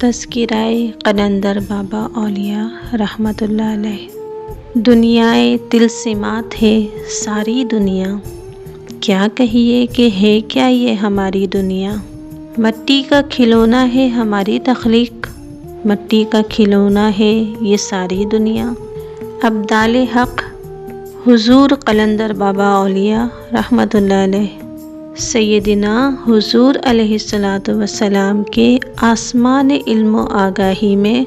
تذکرۂ قلندر بابا اولیاء رحمۃ اللہ علیہ۔ دنیائے طلسمات ہے ساری دنیا، کیا کہیے کہ ہے کیا یہ ہماری دنیا۔ مٹی کا کھلونا ہے ہماری تخلیق، مٹی کا کھلونا ہے یہ ساری دنیا۔ ابدال حق حضور قلندر بابا اولیاء رحمۃ اللہ علیہ، سیدنا حضور علیہ السلام کے آسمان علم و آگاہی میں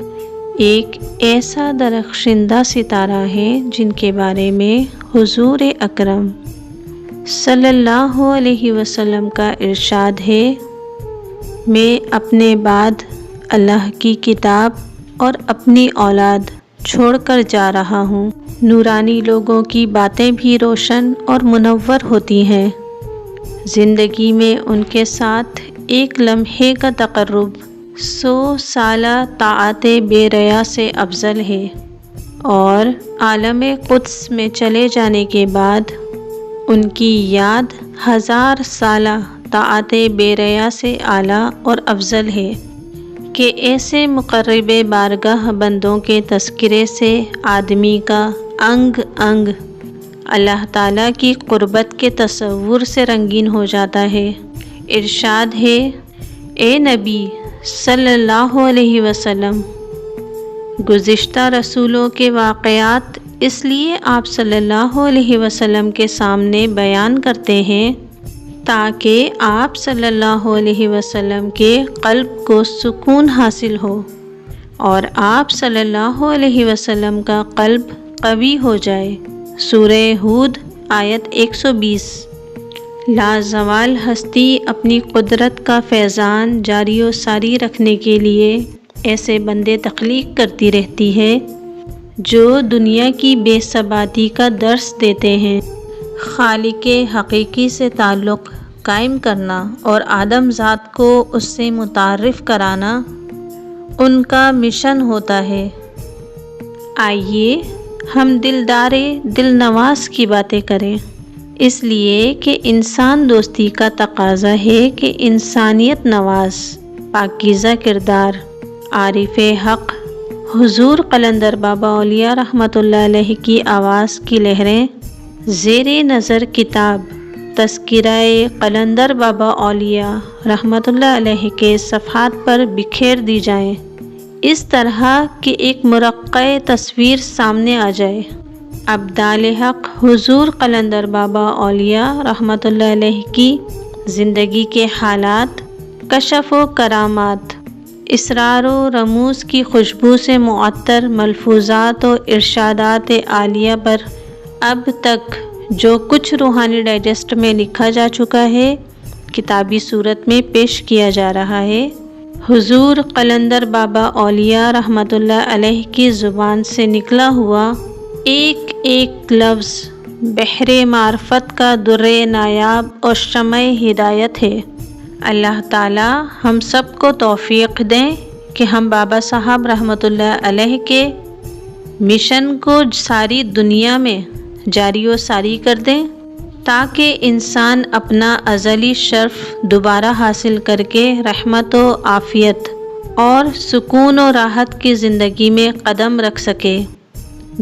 ایک ایسا درخشندہ ستارہ ہے جن کے بارے میں حضور اکرم صلی اللہ علیہ وسلم کا ارشاد ہے، میں اپنے بعد اللہ کی کتاب اور اپنی اولاد چھوڑ کر جا رہا ہوں۔ نورانی لوگوں کی باتیں بھی روشن اور منور ہوتی ہیں، زندگی میں ان کے ساتھ ایک لمحے کا تقرب 100 سالہ طاعت بے ریا سے افضل ہے، اور عالم قدس میں چلے جانے کے بعد ان کی یاد 1000 سالہ طاعت بے ریا سے اعلیٰ اور افضل ہے کہ ایسے مقرب بارگاہ بندوں کے تذکرے سے آدمی کا انگ انگ اللہ تعالیٰ کی قربت کے تصور سے رنگین ہو جاتا ہے۔ ارشاد ہے، اے نبی صلی اللہ علیہ وسلم، گزشتہ رسولوں کے واقعات اس لیے آپ صلی اللہ علیہ وسلم کے سامنے بیان کرتے ہیں تاکہ آپ صلی اللہ علیہ وسلم کے قلب کو سکون حاصل ہو اور آپ صلی اللہ علیہ وسلم کا قلب قوی ہو جائے۔ سورہ ہود آیت 120۔ لازوال ہستی اپنی قدرت کا فیضان جاری و ساری رکھنے کے لیے ایسے بندے تخلیق کرتی رہتی ہے جو دنیا کی بے ثباتی کا درس دیتے ہیں۔ خالق حقیقی سے تعلق قائم کرنا اور آدم ذات کو اس سے متعارف کرانا ان کا مشن ہوتا ہے۔ آئیے ہم دلدار دل نواز کی باتیں کریں، اس لیے کہ انسان دوستی کا تقاضا ہے کہ انسانیت نواز، پاکیزہ کردار، عارف حق حضور قلندر بابا اولیاء رحمۃ اللہ علیہ کی آواز کی لہریں زیر نظر کتاب تذکرۂ قلندر بابا اولیاء رحمۃ اللہ علیہ کے صفحات پر بکھیر دی جائیں، اس طرح کہ ایک مرقع تصویر سامنے آ جائے۔ ابدال حق حضور قلندر بابا اولیاء رحمۃ اللہ علیہ کی زندگی کے حالات، کشف و کرامات، اسرار و رموز کی خوشبو سے معطر ملفوظات و ارشادات عالیہ پر اب تک جو کچھ روحانی ڈائجسٹ میں لکھا جا چکا ہے کتابی صورت میں پیش کیا جا رہا ہے۔ حضور قلندر بابا اولیاء رحمۃ اللہ علیہ کی زبان سے نکلا ہوا ایک ایک لفظ بحر معرفت کا در نایاب اور شمع ہدایت ہے۔ اللہ تعالی ہم سب کو توفیق دیں کہ ہم بابا صاحب رحمۃ اللہ علیہ کے مشن کو ساری دنیا میں جاری و ساری کر دیں تاکہ انسان اپنا ازلی شرف دوبارہ حاصل کر کے رحمت و عافیت اور سکون و راحت کی زندگی میں قدم رکھ سکے۔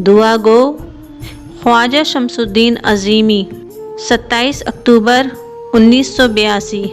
دعا گو خواجہ شمس الدین عظیمی، 27 اکتوبر 1982۔